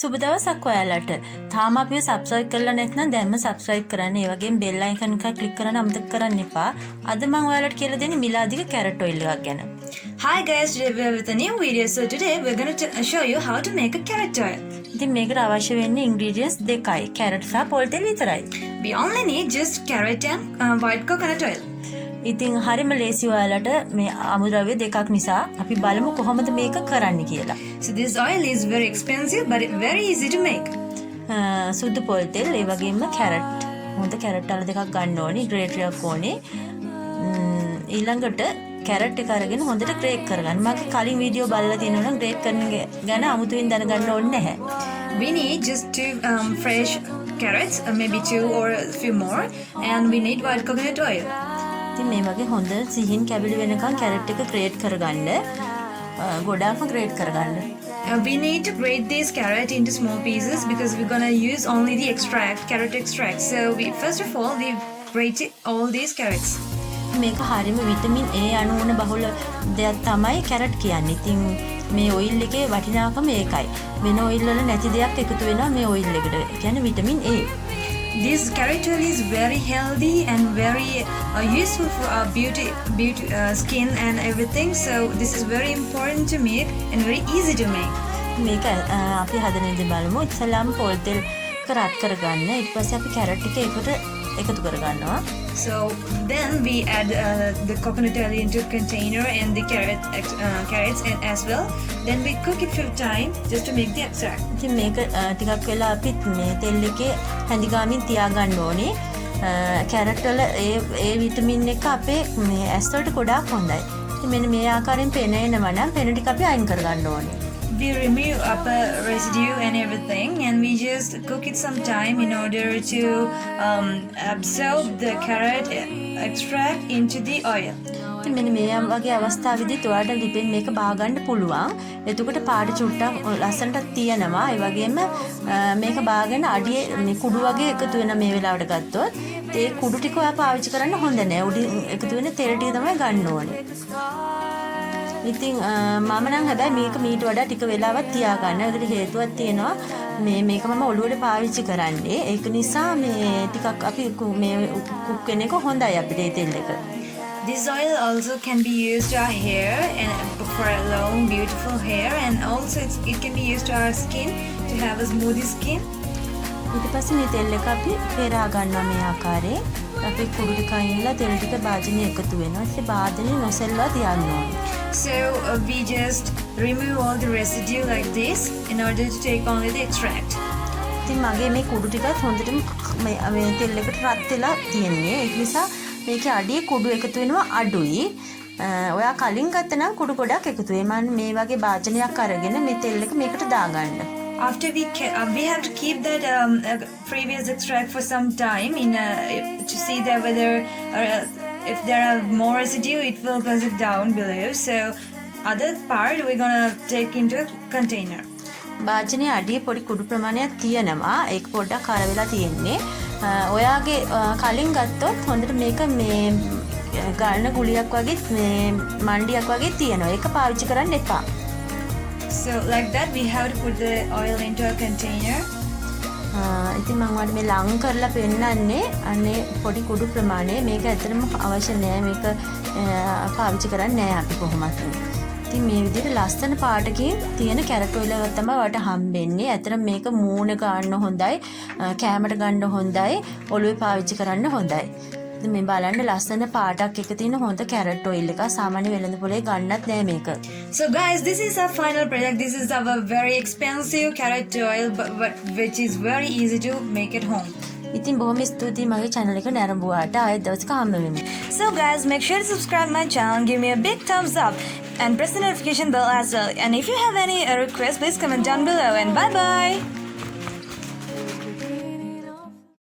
සුබ දවසක් ඔයාලට. තාම අපිව සබ්ස්ක්‍රයිබ් කරලා නැත්නම් දැන්ම සබ්ස්ක්‍රයිබ් කරන්න. ඒ වගේම බෙල් අයිකන් එක ක්ලික් කරන්න අමතක කරන්න එපා. අද මම ඔයාලට කියලා දෙන්නේ මිලාදික කැරට් ඔයිල් එකක් ගැන. Hi guys, today we are with a new video. So today we're going to show you how to make a carrot oil. ඉතින් මේකට අවශ්‍ය වෙන්නේ ingredients දෙකයි. කැරට් සහ පොල් තෙල් විතරයි. We only need just carrot and white coconut oil. ඉතින් හරිම ලේසි ඔයාලට මේ අමුද්‍රව්‍ය දෙකක් නිසා අපි බලමු කොහොමද මේක කරන්න කියලා. So this oil is very expensive but very easy to make. සුදු පොල් තෙල් ඒ වගේම කැරට්. හොඳ කැරට් අල දෙකක් ගන්න ඕනි. ග්‍රේට් එකක් ඕනි. ඊළඟට කැරට් එක අරගෙන හොඳට ග්‍රේට් කරගන්න. මගේ කලින් වීඩියෝ බලලා තියෙනවා නම් ග්‍රේට් කරන ගැන අමුතුවෙන් දැනගන්න ඕනේ නැහැ. We need just two fresh carrots, maybe two or a few more, and we need white coconut oil. ඉතින් මේ වගේ හොඳ සිහින් කැබලි වෙනකන් කැරට් එක ග්‍රේට් කරගන්න. ගොඩාක්ම ග්‍රේට් කරගන්න. We need to grate this carrot into small pieces because we're gonna use only the extract, carrot extract. So first of all we grate all these carrots. මේක හරියම විටමින් A අණු බහුල දෙයක් තමයි carrot කියන්නේ. ඉතින් මේ oil එකේ වටිනාකම ඒකයි. වෙන ඔයිල් වල නැති දෙයක් එකතු වෙනවා මේ ඔයිල් එකට. ඒ කියන්නේ vitamin A. This carrot oil is very healthy and very useful for our beauty skin and everything. So this is very important to make and very easy to make. මේක අපි හදන විදිහ බලමු. ඉස්සෙල්ලාම පොල් තෙල් කරත් කරගන්න. ඊට පස්සේ අපි කැරට් එක එකට එකතු කරගන්නවා. So then we add the coconut oil into a container and the carrots and as well. Then we cook it for time just to make the extract. ඉතින් මේක ටිකක් වෙලා අපි මේ තෙල් එකේ හැඳි තියාගන්න ඕනේ. කැරට් වල ඒ විටමින් එක අපේ මේ ඇස් වලට ගොඩාක් හොඳයි. ඉතින් මෙන්න මේ ආකාරයෙන් පෙන එනවා නම් පෙන ටික අපි අයින් කරගන්න ඕනේ. We remove upper residue and everything and we just cook it some time in order to absorb the carrot extract into the oil. ඉතින් මෙන්න මේ වගේ අවස්ථාවේදී ඔයාලට ලිපෙන් මේක බා ගන්න පුළුවන්. එතකොට පාට චුට්ටක් ලස්සනට තියෙනවා. ඒ වගේම මේක බාගෙන අඩියේ මේ කුඩු වගේ එකතු වෙන මේ වෙලාවට ගත්තොත් ඒ කුඩු ටික ඔයා පාවිච්චි කරන්න හොඳ නෑ. උඩින් එකතු වෙන තෙල් ටික තමයි ගන්න ඕනේ. ඉතින් මම නම් හැබැයි මේක මීට වඩා ටික වෙලාවක් තියාගන්න. ඒකට හේතුවක් තියෙනවා. මේක මම ඔළුවට පාවිච්චි කරන්නේ. ඒක නිසා මේ ටිකක් අපි මේ කුක් වෙන එක හොඳයි අපිට ඒ තෙල් එක. This oil also can be used to our hair and for a long beautiful hair and also it can be used to our skin to have a smooth skin. ඊට පස්සේ මේ තෙල් එක අපි පෙරා ගන්නවා මේ ආකාරයෙන්. අපි කුඩු ටික අයින්ලා තෙල් ටික භාජනයේ එකතු වෙනවා. ඊට භාජනයේ නොසෙල්වා තියන්න ඕනේ. So we just remove all the residue like this in order to take only the extract. ඉතින් මගේ මේ කුඩු ටිකත් හොඳටම මේ තෙල් එකට රත් වෙලා තියෙන්නේ. ඒක නිසා මේකේ අඩියේ කුඩු එකතු වෙනවා අඩුයි. ඔයා කලින් ගත්ත නම් කුඩු ගොඩක් එකතු වෙයි. මම මේ වගේ භාජනයක් අරගෙන මේ තෙල් එක මේකට දාගන්න. After we have to keep that previous extract for some time to see that whether if there are more residue it will press it down below. So other part we're gonna take into a container. භාජනයේ අඩියේ පොඩි කුඩු ප්‍රමාණයක් තියෙනවා. ඒක පොඩ්ඩක් කර වෙලා තියෙන්නේ. ඔයාගේ කලින් ගත්තොත් හොඳට මේක මේ ගාන ගුලියක් වගේ මේ මණ්ඩියක් වගේ තියෙනවා. ඒක පාවිච්චි කරන්න එපා. So like that we have to put the oil into a container. ඉතින් මම වඩ මේ ලං කරලා පෙන්නන්නේ අනේ පොඩි කුඩු ප්‍රමාණය. මේක ඇත්තටම අවශ්‍ය නෑ. මේක පාවිච්චි කරන්නේ නෑ අපි කොහොමත්. ඉතින් මේ විදිහට ලස්සන පාටකින් තියෙන කැරට් ඔයිල් එකක් තමයි ඔයාලට හම්බෙන්නේ. ඇත්තටම මේක මූණ ගන්න හොඳයි, කෑමට ගන්න හොඳයි, ඔළුවේ පාවිච්චි කරන්න හොඳයි. ඉතින් මේ බලන්න ලස්සන පාටක් එක තියෙන හොඳ කැරට් ඔයිල් එක සාමාන්‍ය වෙළඳ පොලේ ගන්නත් නෑ මේක. So guys, this is our final product. This is our very expensive carrot oil but which is very easy to make at home. ඉතින් බොහොම ස්තුතියි මගේ channel එක නරඹුවාට. ආයෙත් දවසක හම්බ වෙමු. So guys, make sure to subscribe my channel, give me a big thumbs up and press the notification bell as well. And if you have any requests, please comment down below and bye bye.